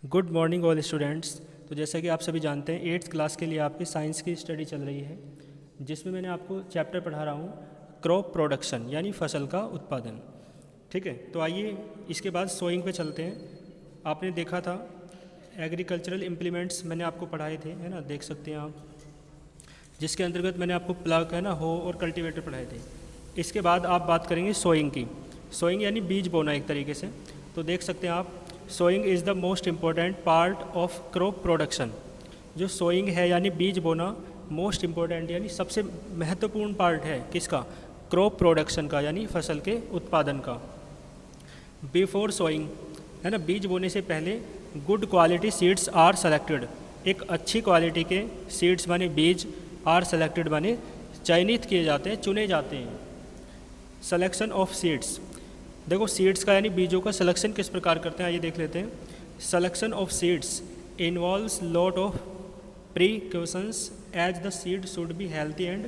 Good morning all students. तो जैसा कि आप सभी जानते हैं 8th क्लास के लिए आपकी साइंस की स्टडी चल रही है, जिसमें मैंने आपको चैप्टर पढ़ा रहा हूँ क्रॉप प्रोडक्शन यानी फसल का उत्पादन। ठीक है, तो आइए इसके बाद सोइंग पे चलते हैं। आपने देखा था एग्रीकल्चरल इम्प्लीमेंट्स मैंने आपको पढ़ाए थे, है ना, देख सकते हैं आप, जिसके अंतर्गत मैंने आपको प्लग, है ना, हो और कल्टीवेटर पढ़ाए थे। इसके बाद आप बात करेंगे सोइंग की। सोइंग यानी बीज बोना एक तरीके से। तो देख सकते हैं आप, sowing is the most important part of crop production. जो सोइंग है यानी बीज बोना मोस्ट इम्पॉर्टेंट यानी सबसे महत्वपूर्ण पार्ट है किसका? क्रॉप प्रोडक्शन का, यानी फसल के उत्पादन का। बिफोर सोइंग, है ना, बीज बोने से पहले good quality seeds are selected. एक अच्छी क्वालिटी के सीड्स माने बीज आर सेलेक्टेड माने चयनित किए जाते हैं, चुने जाते हैं। सिलेक्शन ऑफ सीड्स, देखो सीड्स का यानी बीजों का सिलेक्शन किस प्रकार करते हैं आइए देख लेते हैं। Selection of seeds involves lot of precautions as the seed should be healthy and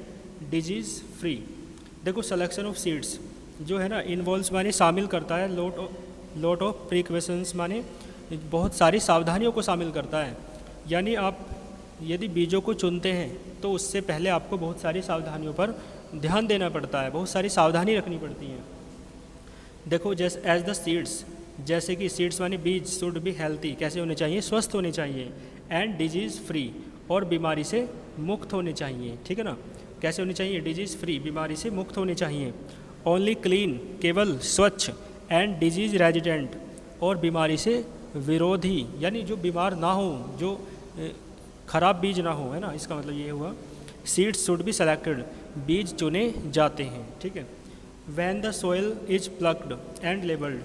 disease free. देखो सिलेक्शन ऑफ सीड्स जो है ना, इन्वॉल्व्स माने शामिल करता है, लॉट ऑफ प्रीकॉशंस माने बहुत सारी सावधानियों को शामिल करता है। यानी आप यदि बीजों को चुनते हैं तो उससे पहले आपको बहुत सारी सावधानियों पर ध्यान देना पड़ता है, बहुत सारी सावधानी रखनी पड़ती है। देखो जैसे एज द सीड्स, जैसे कि सीड्स माने बीज, शुड बी हेल्थी, कैसे होने चाहिए? स्वस्थ होने चाहिए। एंड डिजीज़ फ्री, और बीमारी से मुक्त होने चाहिए। ठीक है ना, कैसे होने चाहिए? डिजीज़ फ्री, बीमारी से मुक्त होने चाहिए। ओनली क्लीन, केवल स्वच्छ। एंड डिजीज़ रेजिडेंट, और बीमारी से विरोधी, यानी जो बीमार ना हो, जो खराब बीज ना हो, है ना, इसका मतलब ये हुआ। सीड्स शुड बी सेलेक्टेड, बीज चुने जाते हैं। ठीक है। When the soil is ploughed and levelled,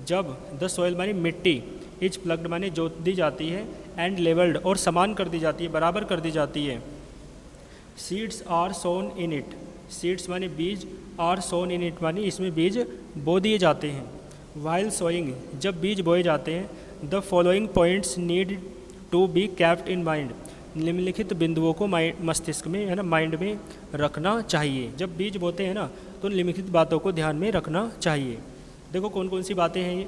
जब द सोयल मानी मिट्टी, इज प्लग्ड माने जोत दी जाती है, एंड लेबल्ड और समान कर दी जाती है, बराबर कर दी जाती है। Seeds are sown in it, seeds माने बीज, आर सोन इन इट माने इसमें बीज बो दिए जाते हैं। वाइल सोइंग, जब बीज बोए जाते हैं, the following points need to be kept in mind, निम्नलिखित बिंदुओं को मस्तिष्क में, है ना, माइंड में रखना चाहिए। जब बीज बोते हैं ना तो निम्नलिखित बातों को ध्यान में रखना चाहिए। देखो कौन कौन सी बातें हैं ये।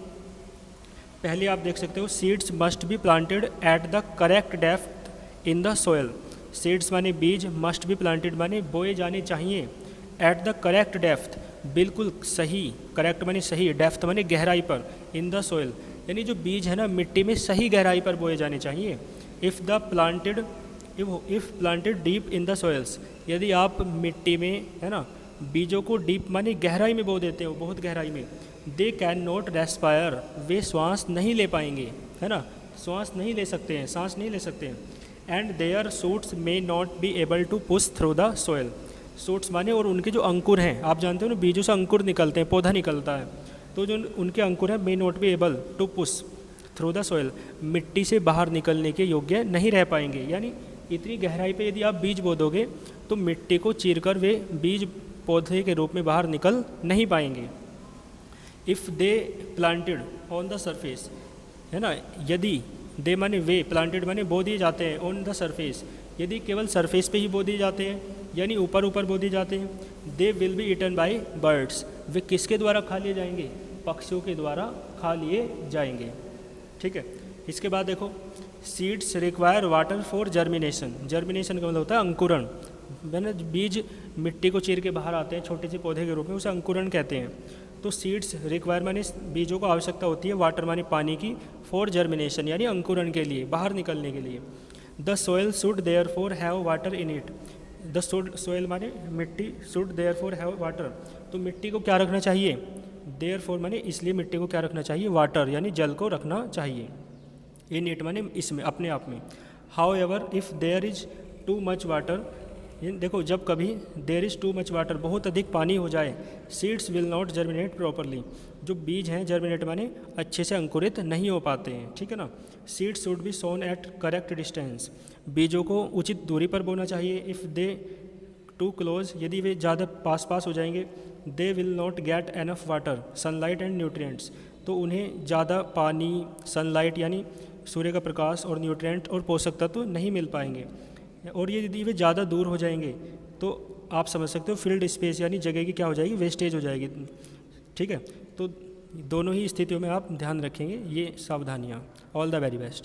पहले आप देख सकते हो, seeds must be planted at the correct depth in the soil. Seeds माने बीज, मस्ट बी प्लांटेड माने बोए जाने चाहिए, एट द करेक्ट डेप्थ, बिल्कुल सही, करेक्ट माने सही, डेप्थ माने गहराई पर, इन द सोयल यानी जो बीज है ना मिट्टी में सही गहराई पर बोए जाने चाहिए। If planted deep in the soils, यदि आप मिट्टी में, है ना, बीजों को डीप माने गहराई में बो देते हो, बहुत गहराई में, दे कैन नॉट रेस्पायर, वे श्वास नहीं ले पाएंगे, है ना, श्वास नहीं ले सकते हैं, सांस नहीं ले सकते हैं। And their shoots may not be able to push through the soil, shoots माने और उनके जो अंकुर हैं, आप जानते हो ना बीजों से अंकुर निकलते हैं, पौधा निकलता है, तो जो उनके अंकुर हैं may not be able to push through the soil, मिट्टी से बाहर निकलने के योग्य नहीं रह पाएंगे। यानी इतनी गहराई पे यदि आप बीज बो दोगे तो मिट्टी को चीरकर वे बीज पौधे के रूप में बाहर निकल नहीं पाएंगे। If they planted on the surface, है ना, यदि दे माने वे, प्लांटेड माने बो दिए जाते हैं, ऑन द सरफेस, यदि केवल सरफेस पे ही बो दिए जाते हैं, यानी ऊपर ऊपर बो दिए जाते हैं, they will be eaten by birds, वे किसके द्वारा खा लिए जाएंगे? पक्षियों के द्वारा खा लिए जाएंगे। ठीक है। इसके बाद देखो, seeds require water for germination, germination का मतलब होता है अंकुरण, मैंने बीज मिट्टी को चीर के बाहर आते हैं छोटे से पौधे के रूप में, उसे अंकुरण कहते हैं। तो सीड्स रिक्वायर माने बीजों को आवश्यकता होती है, वाटर माने पानी की, फॉर जर्मिनेशन यानी अंकुरण के लिए, बाहर निकलने के लिए। The soil should therefore have water in it, the soil माने मिट्टी, should therefore have water, तो मिट्टी को क्या रखना चाहिए? देयर फॉर माने इसलिए मिट्टी को क्या रखना चाहिए? वाटर यानी जल को रखना चाहिए। इन इट माने इसमें, अपने आप में। However if there is too much water, देखो जब कभी there is too much water, बहुत अधिक पानी हो जाए, seeds will not germinate properly, जो बीज हैं जर्मिनेट माने अच्छे से अंकुरित नहीं हो पाते हैं। ठीक है ना। Seeds should be sown at correct distance, बीजों को उचित दूरी पर बोना चाहिए। इफ़ दे टू क्लोज, यदि वे ज़्यादा पास पास हो जाएंगे, they will not get enough water, sunlight and nutrients, तो उन्हें ज़्यादा पानी, सनलाइट यानी सूर्य का प्रकाश, और न्यूट्रिएंट और पोषक तत्व नहीं मिल पाएंगे। और ये यदि वे ज़्यादा दूर हो जाएंगे तो आप समझ सकते हो फील्ड स्पेस यानी जगह की क्या हो जाएगी? वेस्टेज हो जाएगी। ठीक है। तो दोनों ही स्थितियों में आप ध्यान रखेंगे ये सावधानियाँ। All the very best.